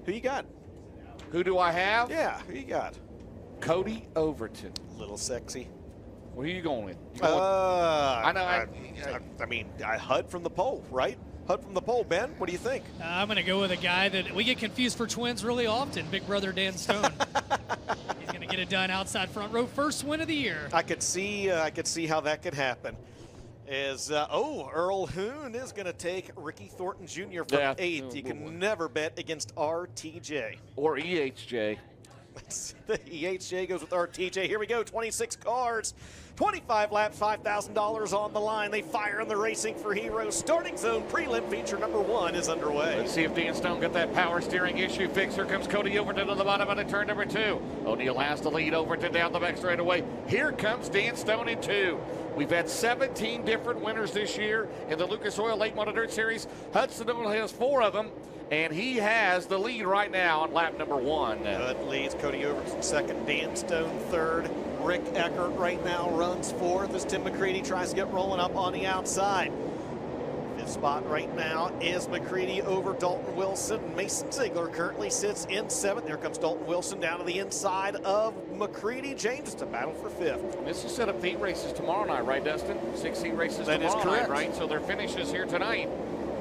Who you got? Who do I have? Yeah, who you got? Cody Overton. A little sexy. Where are you going with? I know. I mean, HUD from the pole, right? HUD from the pole. Ben, what do you think? I'm going to go with a guy that we get confused for twins really often, Big Brother Dan Stone. He's going to get it done outside front row. First win of the year. I could see how that could happen. Earl Hoon is going to take Ricky Thornton Jr. from 8th. You can never bet against RTJ. Or EHJ. The EHJ goes with RTJ. Here we go, 26 cars, 25 laps, $5,000 on the line. They fire in the Racing for Heroes. Starting zone prelim feature number 1 is underway. Let's see if Dan Stone got that power steering issue fixed. Here comes Cody Overton on the bottom of turn number 2. O'Neal has the lead. Overton down the back straightaway. Here comes Dan Stone in 2. We've had 17 different winners this year in the Lucas Oil Late Model Dirt Series. Hudson only has 4 of them, and he has the lead right now on lap number 1. Good leads. Cody Overton second, Dan Stone third. Rick Eckert right now runs 4th as Tim McCready tries to get rolling up on the outside. 5th spot right now is McCready over Dalton Wilson. Mason Ziegler currently sits in 7th. There comes Dalton Wilson down to the inside of McCready. James, it's a battle for 5th. This is set up heat races tomorrow night, right, Dustin? 6 heat races that tomorrow is correct. night, right? So their finish is here tonight.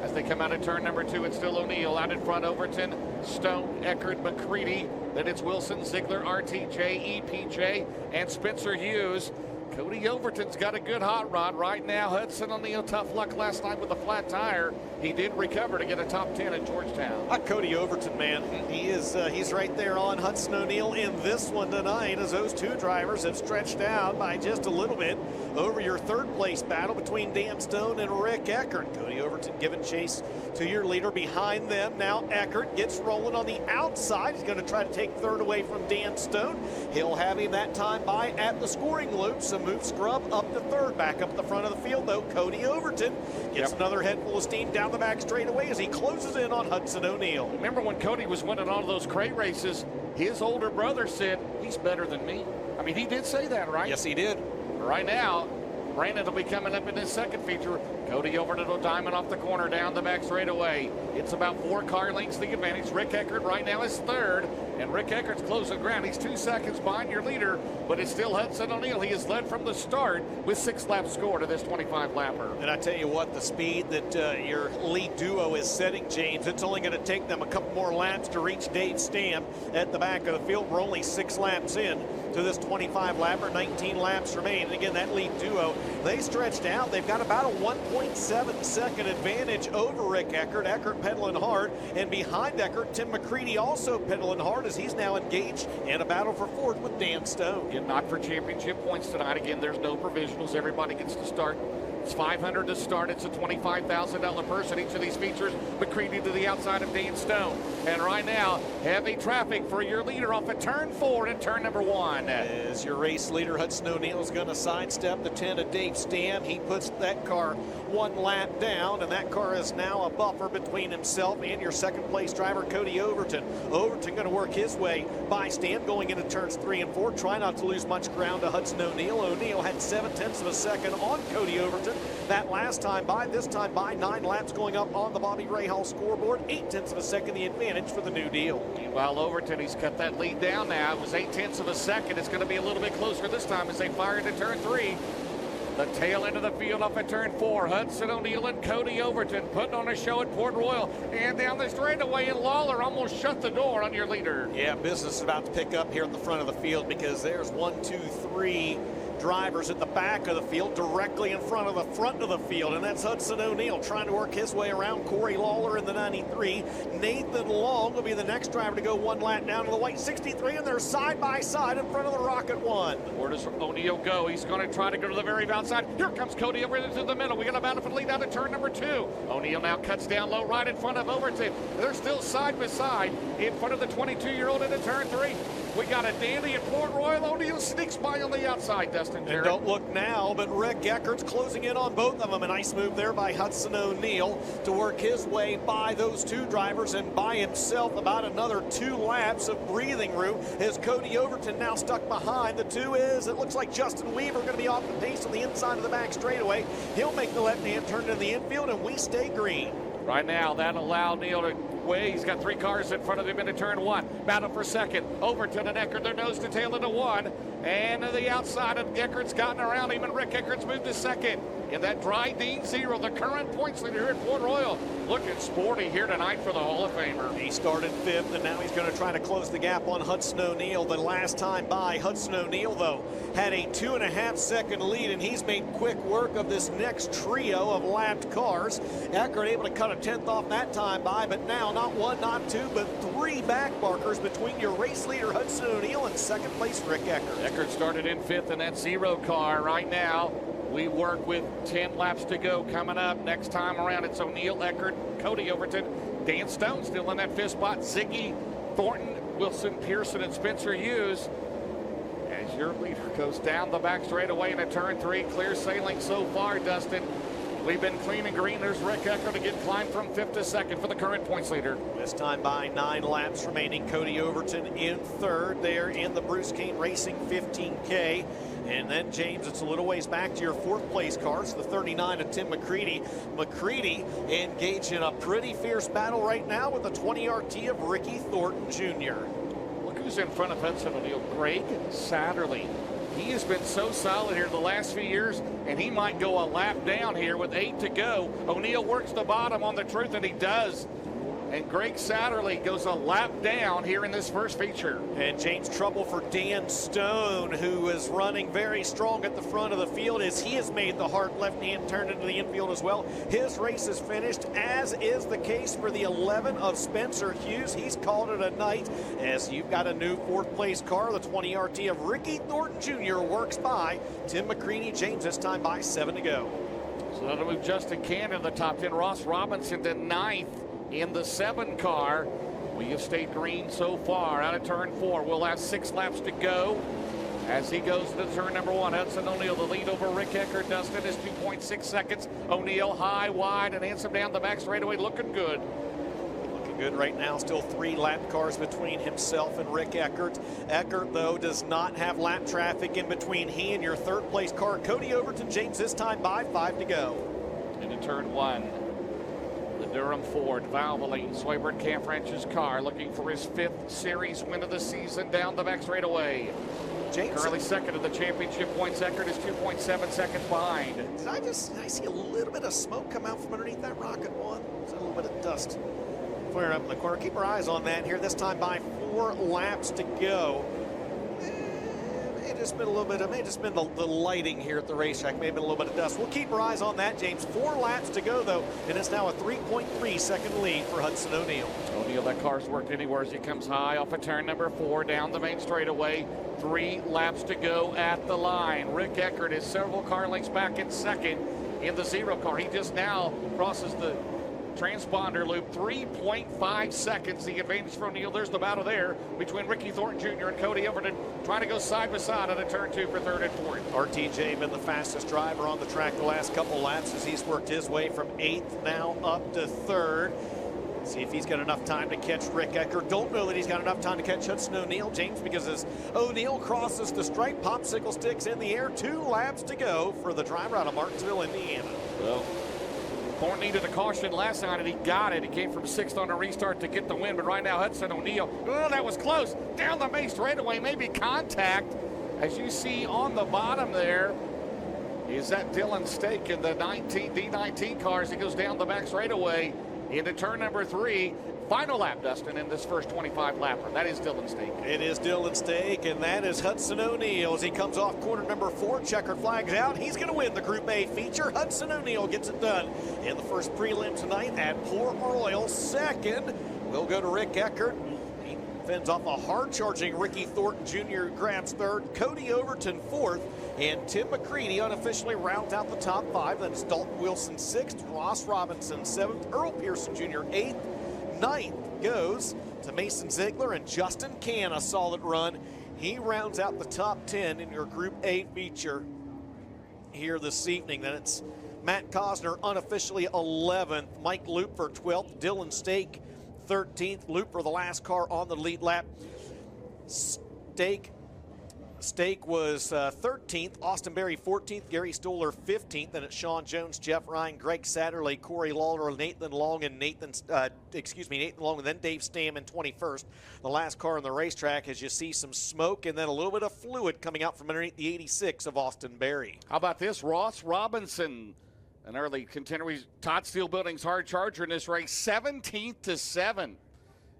As they come out of turn number 2, it's still O'Neal out in front. Overton, Stone, Eckert, McCready. Then it's Wilson, Ziegler, RTJ, EPJ, and Spencer Hughes. Cody Overton's got a good hot rod right now. Hudson O'Neal, tough luck last night with a flat tire. He did recover to get a top 10 at Georgetown. Cody Overton, man, he's right there on Hudson O'Neal in this one tonight, as those 2 drivers have stretched out by just a little bit over your 3rd place battle between Dan Stone and Rick Eckert. Cody Overton giving chase to your leader behind them. Now Eckert gets rolling on the outside. He's going to try to take 3rd away from Dan Stone. He'll have him that time by at the scoring loop. So move Scrub up to 3rd. Back up the front of the field, though. Cody Overton gets another head full of steam down the back straightaway as he closes in on Hudson O'Neal. Remember when Cody was winning all of those crate races, his older brother said, he's better than me. I mean, he did say that, right? Yes, he did. Right now, Brandon will be coming up in his 2nd feature. Cody Overton will diamond off the corner down the back straightaway. It's about 4 car lengths the advantage. Rick Eckert right now is 3rd, and Rick Eckert's closing ground. He's 2 seconds behind your leader, but it's still Hudson O'Neal. He has led from the start with 6 laps scored to this 25-lapper. And I tell you what, the speed that your lead duo is setting, James, it's only going to take them a couple more laps to reach Dave Stam at the back of the field. We're only 6 laps in to this 25-lapper, 19 laps remain. And again, that lead duo, they stretched out. They've got about a 1.7-second advantage over Rick Eckert. Eckert pedaling hard, and behind Eckert, Tim McCready also pedaling hard as he's now engaged in a battle for 4th with Dan Stone. Again, not for championship points tonight. Again, there's no provisionals. Everybody gets to start. It's $500 to start. It's a $25,000 purse in each of these features. McCready to the outside of Dan Stone. And right now, heavy traffic for your leader off at turn 4 and turn number 1. As your race leader, Hudson O'Neal, is going to sidestep the 10 of Dave Stam. He puts that car 1 lap down, and that car is now a buffer between himself and your 2nd place driver, Cody Overton. Overton going to work his way by Stam going into turns 3 and 4. Try not to lose much ground to Hudson O'Neal. O'Neal had 0.7 of a second on Cody Overton that last time by. This time by 9 laps going up on the Bobby Rahal scoreboard. 0.8 of a second the advantage for the new deal. Meanwhile, Overton, he's cut that lead down now. It was 0.8 of a second. It's going to be a little bit closer this time as they fire into turn 3. The tail end of the field off at turn 4. Hudson O'Neal and Cody Overton putting on a show at Port Royal. And down the straightaway, and Lawler almost shut the door on your leader. Yeah, business is about to pick up here at the front of the field because there's 1, 2, 3 drivers at the back of the field directly in front of the field, and that's Hudson O'Neal trying to work his way around Corey Lawler in the 93. Nathan Long will be the next driver to go 1 lap down to the white 63, and they're side by side in front of the Rocket 1. Where does O'Neal go? He's going to try to go to the very outside. Here comes Cody over into the middle. We got a battle for the lead out of turn number 2. O'Neal now cuts down low right in front of Overton. They're still side by side in front of the 22-year-old into turn 3. We got a dandy at Port Royal. O'Neal sneaks by on the outside, Dustin. And don't look now, but Rick Eckert's closing in on both of them. A nice move there by Hudson O'Neal to work his way by those 2 drivers and by himself about another 2 laps of breathing room as Cody Overton now stuck behind. The 2 is, it looks like Justin Weaver going to be off the pace on the inside of the back straightaway. He'll make the left-hand turn to the infield, and we stay green. Right now, that allowed Neal to Speedway. He's got 3 cars in front of him into turn 1. Battle for second. Overton and Eckert, they're nose to tail into 1. And to the outside, and Eckert's gotten around him, and Rick Eckert's moved to second. In that dry Dean Zero, the current points leader here at Port Royal. Looking sporty here tonight for the Hall of Famer. He started 5th, and now he's going to try to close the gap on Hudson O'Neal. The last time by, Hudson O'Neal, though, had a 2.5-second lead, and he's made quick work of this next trio of lapped cars. Eckert able to cut a 10th off that time by, but now not 1, not 2, but 3 back markers between your race leader, Hudson O'Neal, and second place, Rick Eckert. Eckert started in 5th in that Zero car. Right now, we work with 10 laps to go coming up. Next time around, it's O'Neal, Eckert, Cody Overton, Dan Stone still in that 5th spot. Ziggy, Thornton, Wilson, Pearson, and Spencer Hughes. As your leader goes down the back straightaway into turn 3, clear sailing so far, Dustin. We've been clean and green. There's Rick Eckert again, climb from 5th to 2nd for the current points leader. This time by 9 laps remaining. Cody Overton in 3rd there in the Bruce Kane Racing 15K. And then, James, it's a little ways back to your 4th place cars, the 39 of Tim McCready. McCready engaged in a pretty fierce battle right now with the 20 RT of Ricky Thornton Jr. Look who's in front of Hudson O'Neal, Greg Satterley. He has been so solid here the last few years, and he might go a lap down here with 8 to go. O'Neal works the bottom on the truth, and he does. And Greg Satterley goes a lap down here in this first feature. And James, trouble for Dan Stone, who is running very strong at the front of the field as he has made the hard left-hand turn into the infield as well. His race is finished, as is the case for the 11 of Spencer Hughes. He's called it a night as you've got a new 4th place car. The 20 RT of Ricky Thornton Jr. works by Tim McCready. James, this time by 7 to go. So that'll move Justin Cannon in the top 10. Ross Robinson to 9th. In the 7 car. We have stayed green so far out of turn 4. We'll have 6 laps to go as he goes to turn number 1. Hudson O'Neal, the lead over Rick Eckert. Dustin is 2.6 seconds. O'Neal high, wide, and handsome down the back straightaway, looking good. Looking good right now. Still 3 lap cars between himself and Rick Eckert. Eckert, though, does not have lap traffic in between he and your 3rd place car, Cody Overton. James, this time by 5 to go. Into turn 1. Durham Ford, Valvoline, Swaybird Camp Ranch's car, looking for his 5th series win of the season down the back straightaway. James, currently 2nd of the championship points. Eckert is 2.7 seconds behind. Did I see a little bit of smoke come out from underneath that rocket one? There's a little bit of dust flaring up in the corner. Keep our eyes on that here. This time by 4 laps to go. Just been a little bit of, may have just been the lighting here at the racetrack, maybe a little bit of dust. We'll keep our eyes on that, James. 4 laps to go, though, and it's now a 3.3 second lead for Hudson O'Neal. O'Neal, that car's worked anywhere as he comes high off of turn number 4 down the main straightaway. 3 laps to go at the line. Rick Eckert is several car lengths back in 2nd in the 0 car. He just now crosses the transponder loop. 3.5 seconds the advantage for O'Neal. There's the battle there between Ricky Thornton Jr. and Cody Overton, trying to go side by side on a turn 2 for 3rd and 4th. RTJ been the fastest driver on the track the last couple laps as he's worked his way from 8th now up to 3rd. See if he's got enough time to catch Rick Eckert. Don't know that he's got enough time to catch Hudson O'Neal, James, because as O'Neal crosses the stripe, popsicle sticks in the air. 2 laps to go for the driver out of Martinsville, Indiana. Well, Thornton needed a caution last night, and he got it. He came from 6th on a restart to get the win, but right now Hudson O'Neal, oh, that was close. Down the main straightaway, maybe contact. As you see on the bottom there, is that Dylan Stake in the D19 cars. He goes down the back straightaway into turn number 3. Final lap, Dustin, in this first 25 lapper. That is Dylan Stake. It is Dylan Stake, and that is Hudson O'Neal as he comes off corner number 4. Checkered flags out. He's going to win the Group A feature. Hudson O'Neal gets it done in the first prelim tonight at Port Royal. 2nd will go to Rick Eckert. He fends off a hard-charging Ricky Thornton Jr. grabs 3rd. Cody Overton 4th. And Tim McCready unofficially rounds out the top 5. Then it's Dalton Wilson 6th, Ross Robinson 7th, Earl Pearson Jr. 8th. 9th goes to Mason Ziegler, and Justin Can, a solid run. He rounds out the top 10 in your Group A feature here this evening. Then it's Matt Cosner unofficially 11th, Mike Looper 12th, Dylan Stake 13th. Looper the last car on the lead lap. Stake Stake was 13th, Austin Berry 14th, Gary Stoller 15th, then it's Sean Jones, Jeff Ryan, Greg Satterley, Corey Lawler, Nathan Long, and Nathan Long, and then Dave Stammen 21st. The last car on the racetrack, as you see some smoke and then a little bit of fluid coming out from underneath the 86 of Austin Berry. How about this? Ross Robinson, an early contender. Todd Steel Building's hard charger in this race, 17th to 7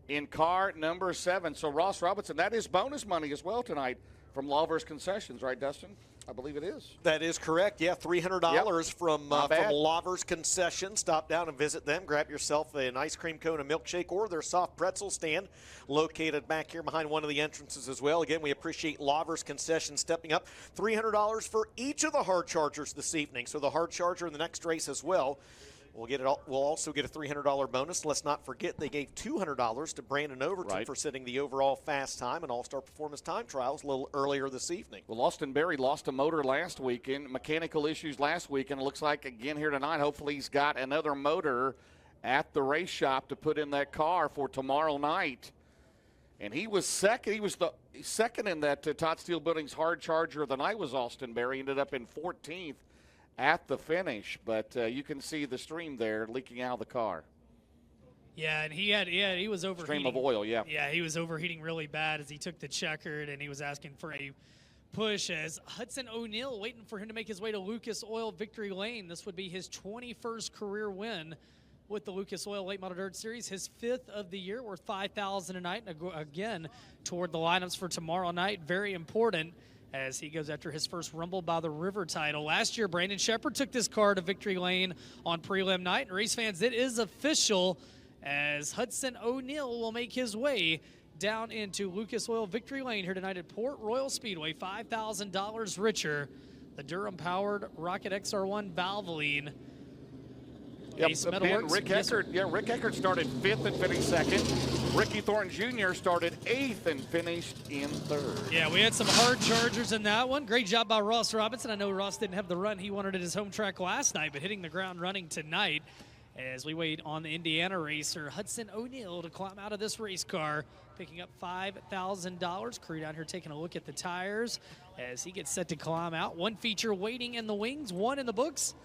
in car number 7. So Ross Robinson, that is bonus money as well tonight from Lawver's Concessions, right, Dustin? I believe it is. That is correct. Yeah, $300 from Lawver's Concessions. Stop down and visit them. Grab yourself an ice cream cone, a milkshake, or their soft pretzel stand located back here behind one of the entrances as well. Again, we appreciate Lawver's Concessions stepping up. $300 for each of the hard chargers this evening. So the hard charger in the next race as well. We'll also get a $300 bonus. Let's not forget they gave $200 to Brandon Overton for setting the overall fast time and All-Star Performance Time Trials a little earlier this evening. Well, Austin Berry lost a motor last weekend, mechanical issues last week, and it looks like again here tonight, hopefully he's got another motor at the race shop to put in that car for tomorrow night. And he was second. He was the second in that Todd Steel Building's hard charger of the night was Austin Berry. Ended up in 14th. At the finish, but you can see the stream there leaking out of the car. Yeah, and he was overheating. Stream of oil, yeah. Yeah, he was overheating really bad as he took the checkered, and he was asking for a push as Hudson O'Neal waiting for him to make his way to Lucas Oil Victory Lane. This would be his 21st career win with the Lucas Oil Late Model Dirt Series, his 5th of the year, worth $5,000 a night. And again, toward the lineups for tomorrow night, very important as he goes after his first Rumble by the River title. Last year, Brandon Shepard took this car to Victory Lane on prelim night. And race fans, it is official as Hudson O'Neal will make his way down into Lucas Oil Victory Lane here tonight at Port Royal Speedway, $5,000 richer. The Durham-powered Rocket XR1 Valvoline. Rick Eckert started 5th and finished 2nd. Ricky Thornton Jr. started 8th and finished in 3rd. Yeah, we had some hard chargers in that one. Great job by Ross Robinson. I know Ross didn't have the run he wanted at his home track last night, but hitting the ground running tonight as we wait on the Indiana racer Hudson O'Neal to climb out of this race car, picking up $5,000. Crew down here taking a look at the tires as he gets set to climb out. One feature waiting in the wings, one in the books.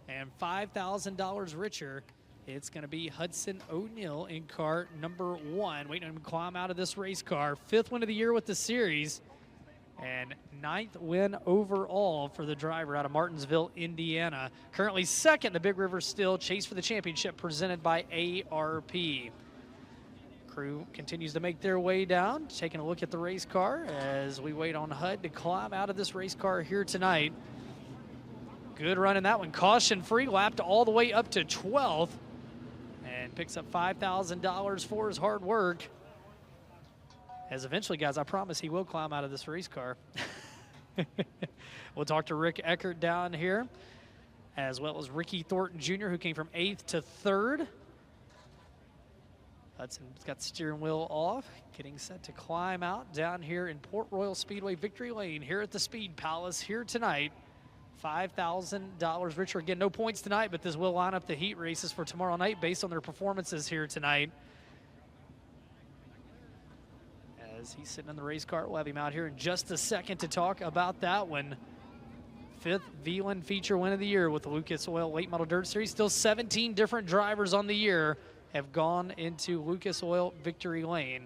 And $5,000 richer, it's going to be Hudson O'Neal in car number 1. Waiting on him to climb out of this race car. 5th win of the year with the series. And 9th win overall for the driver out of Martinsville, Indiana. Currently 2nd in the Big River Steel Chase for the Championship presented by ARP. Crew continues to make their way down, taking a look at the race car as we wait on HUD to climb out of this race car here tonight. Good run in that one. Caution free, lapped all the way up to 12th and picks up $5,000 for his hard work. As eventually, guys, I promise he will climb out of this race car. We'll talk to Rick Eckert down here, as well as Ricky Thornton Jr., who came from 8th to 3rd. Hudson's got the steering wheel off, getting set to climb out down here in Port Royal Speedway Victory Lane here at the Speed Palace here tonight. $5,000 richer. Again, no points tonight, but this will line up the heat races for tomorrow night based on their performances here tonight. As he's sitting in the race car, we'll have him out here in just a second to talk about that one. 5th VLAN feature win of the year with the Lucas Oil Late Model Dirt Series. Still 17 different drivers on the year have gone into Lucas Oil Victory Lane.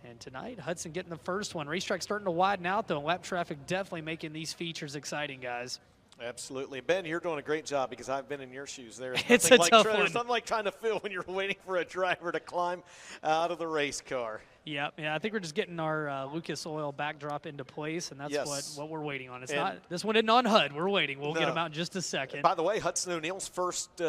And tonight, Hudson getting the first one. Racetrack starting to widen out, though. Lap traffic definitely making these features exciting, guys. Absolutely. Ben, you're doing a great job because I've been in your shoes there. It's a tough one. There's nothing like trying to feel when you're waiting for a driver to climb out of the race car. Yeah, I think we're just getting our Lucas Oil backdrop into place, and that's what we're waiting on. It's not this one isn't on HUD. We're waiting. We'll get them out in just a second. By the way, Hudson O'Neal's first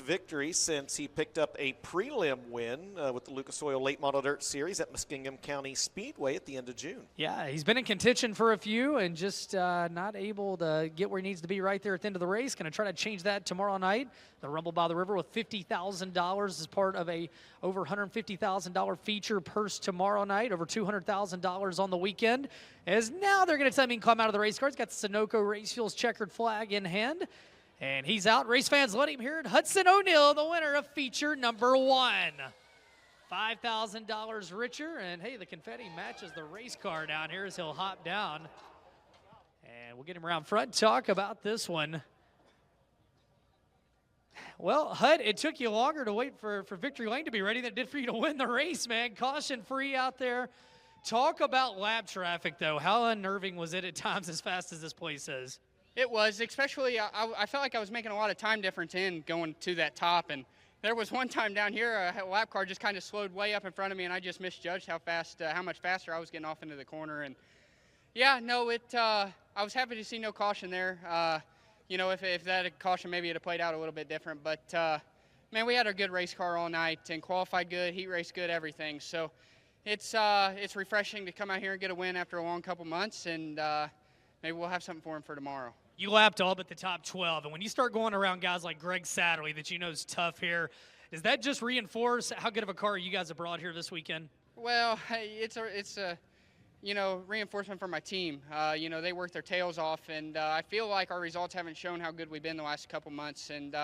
victory since he picked up a prelim win with the Lucas Oil Late Model Dirt Series at Muskingum County Speedway at the end of June. Yeah, he's been in contention for a few and just not able to get where he needs to be right there at the end of the race. Going to try to change that tomorrow night. The Rumble by the River with $50,000 as part of a over $150,000 feature purse tomorrow night, over $200,000 on the weekend. As now they're going to tell me to climb out of the race car. He's got the Sunoco Race Fuels checkered flag in hand, and he's out. Race fans, let him hear it. Hudson O'Neal, the winner of feature number 1. $5,000 richer, and hey, the confetti matches the race car down here as he'll hop down. And we'll get him around front, talk about this one. Well, Hud, it took you longer to wait for Victory Lane to be ready than it did for you to win the race, man. Caution free out there. Talk about lap traffic, though. How unnerving was it at times as fast as this place is? It was, especially I felt like I was making a lot of time difference in going to that top. And there was one time down here, a lap car just kind of slowed way up in front of me, and I just misjudged how much faster I was getting off into the corner. And yeah, no, I was happy to see no caution there. You know, if that caution maybe it had played out a little bit different. But, man, we had a good race car all night and qualified good, heat race good, everything. So it's refreshing to come out here and get a win after a long couple months, and maybe we'll have something for him for tomorrow. You lapped all but the top 12, and when you start going around guys like Greg Satterley that you know is tough here, does that just reinforce how good of a car you guys have brought here this weekend? Well, it's a you know, reinforcement for my team. You know, they work their tails off, and I feel like our results haven't shown how good we've been the last couple months. And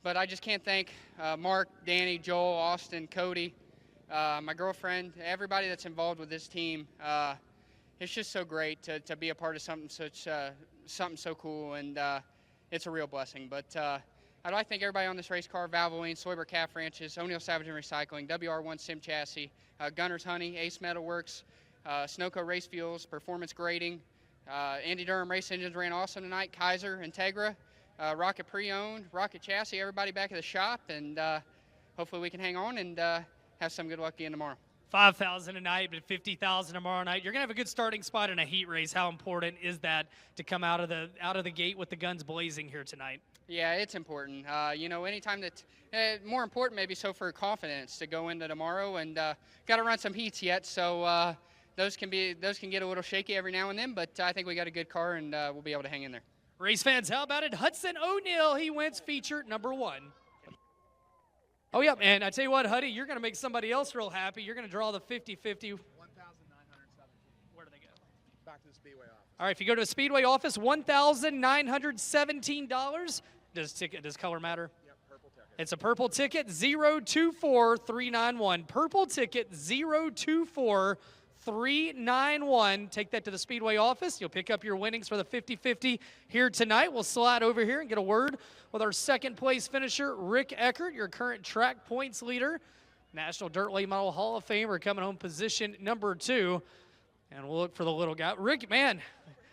but I just can't thank Mark, Danny, Joel, Austin, Cody, my girlfriend, everybody that's involved with this team. It's just so great to be a part of something so cool, and it's a real blessing. But I'd like to thank everybody on this race car: Valvoline, Soyber Calf Ranches, O'Neill Salvage and Recycling, WR1 Sim Chassis, Gunner's Honey, Ace Metal Works, Snowco Race Fuels, Performance Grading, Andy Durham Race Engines ran awesome tonight, Kaiser, Integra, Rocket Pre-Owned, Rocket Chassis, everybody back at the shop, and hopefully we can hang on and have some good luck again tomorrow. $5,000 tonight, but $50,000 tomorrow night. You're gonna have a good starting spot in a heat race. How important is that to come out of the gate with the guns blazing here tonight? Yeah, it's important. You know, anytime that more important maybe so for confidence to go into tomorrow, and got to run some heats yet, so those can get a little shaky every now and then. But I think we got a good car, and we'll be able to hang in there. Race fans, how about it? Hudson O'Neill, he wins feature number 1. Oh, yeah, and I tell you what, Huddy, you're going to make somebody else real happy. You're going to draw the 50-50. $1,917. Where do they go? Back to the Speedway office. All right, if you go to the Speedway office, $1,917. Does color matter? Yep, purple ticket. It's a purple ticket, 024391. Purple ticket, 024391. Take that to the Speedway office. You'll pick up your winnings for the 50-50 here tonight. We'll slide over here and get a word with our second place finisher, Rick Eckert, your current track points leader. National Dirt Late Model Hall of Famer, coming home position number 2. And we'll look for the little guy. Rick, man,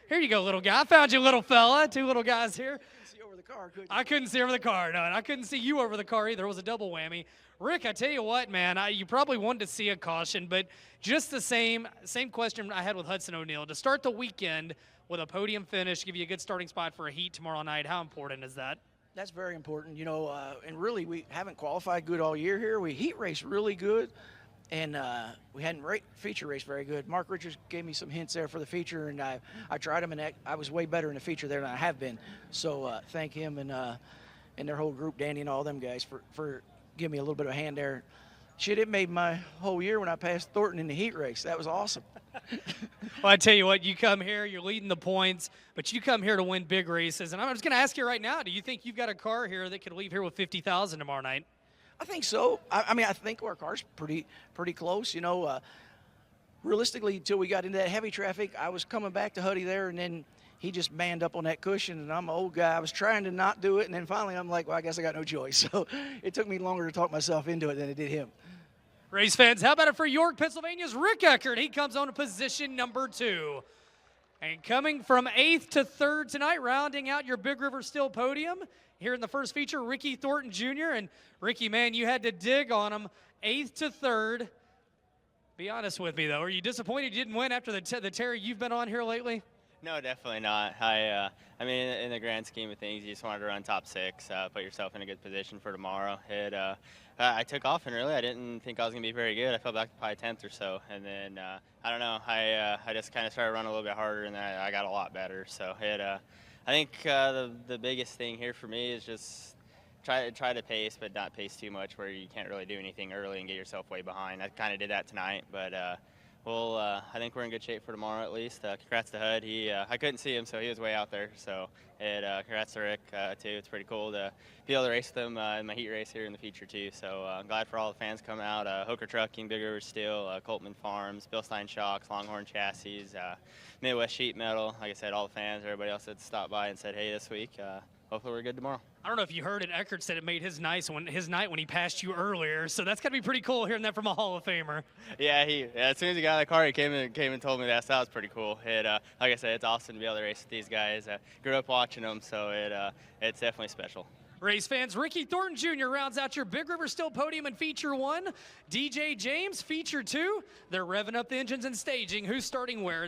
here you go, little guy. I found you, little fella. 2 little guys here. See over the car, couldn't you? I couldn't see over the car, no, and I couldn't see you over the car either. It was a double whammy. Rick, I tell you what, man, you probably wanted to see a caution, but just the same question I had with Hudson O'Neill. To start the weekend with a podium finish, give you a good starting spot for a heat tomorrow night, how important is that? That's very important, you know, and really we haven't qualified good all year here. We heat race really good, and we hadn't feature race very good. Mark Richards gave me some hints there for the feature, and I tried them, and I was way better in the feature there than I have been. So thank him and their whole group, Danny and all them guys, for giving me a little bit of a hand there. Shit, it made my whole year when I passed Thornton in the heat race. That was awesome. Well, I tell you what, you come here, you're leading the points, but you come here to win big races. And I'm just going to ask you right now, do you think you've got a car here that could leave here with $50,000 tomorrow night? I think so. I mean, I think our car's pretty close. You know, realistically, until we got into that heavy traffic, I was coming back to Huddy there, and then he just manned up on that cushion, and I'm an old guy. I was trying to not do it, and then finally I'm like, well, I guess I got no choice. So it took me longer to talk myself into it than it did him. Race fans, how about it for York, Pennsylvania's Rick Eckert? He comes on to position number 2. And coming from 8th to 3rd tonight, rounding out your Big River Steel podium, here in the first feature, Ricky Thornton Jr. And Ricky, man, you had to dig on him, 8th to 3rd. Be honest with me, though. Are you disappointed you didn't win after the tear you've been on here lately? No, definitely not. I mean, in the grand scheme of things, you just wanted to run top 6, put yourself in a good position for tomorrow. I took off, and really I didn't think I was going to be very good. I fell back to probably 10th or so, and then I don't know. I just kind of started running a little bit harder, and then I got a lot better. So I think the biggest thing here for me is just try to pace, but not pace too much where you can't really do anything early and get yourself way behind. I kind of did that tonight, but I think we're in good shape for tomorrow at least. Congrats to Hud. I couldn't see him, so he was way out there. So congrats to Rick too. It's pretty cool to be able to race with him in my heat race here in the feature too. So I'm glad for all the fans coming out. Hooker Trucking, Big River Steel, Coltman Farms, Bill Stein Shocks, Longhorn Chassis, Midwest Sheet Metal. Like I said, all the fans, everybody else that stopped by and said hey this week. Hopefully we're good tomorrow. I don't know if you heard it. Eckert said it made his night when he passed you earlier. So that's got to be pretty cool hearing that from a Hall of Famer. Yeah, as soon as he got in the car, he came and told me that. So that was pretty cool. Like I said, it's awesome to be able to race with these guys. Grew up watching them, so it's definitely special. Race fans, Ricky Thornton Jr. rounds out your Big River Steel podium in Feature 1. DJ James, Feature 2. They're revving up the engines and staging. Who's starting where?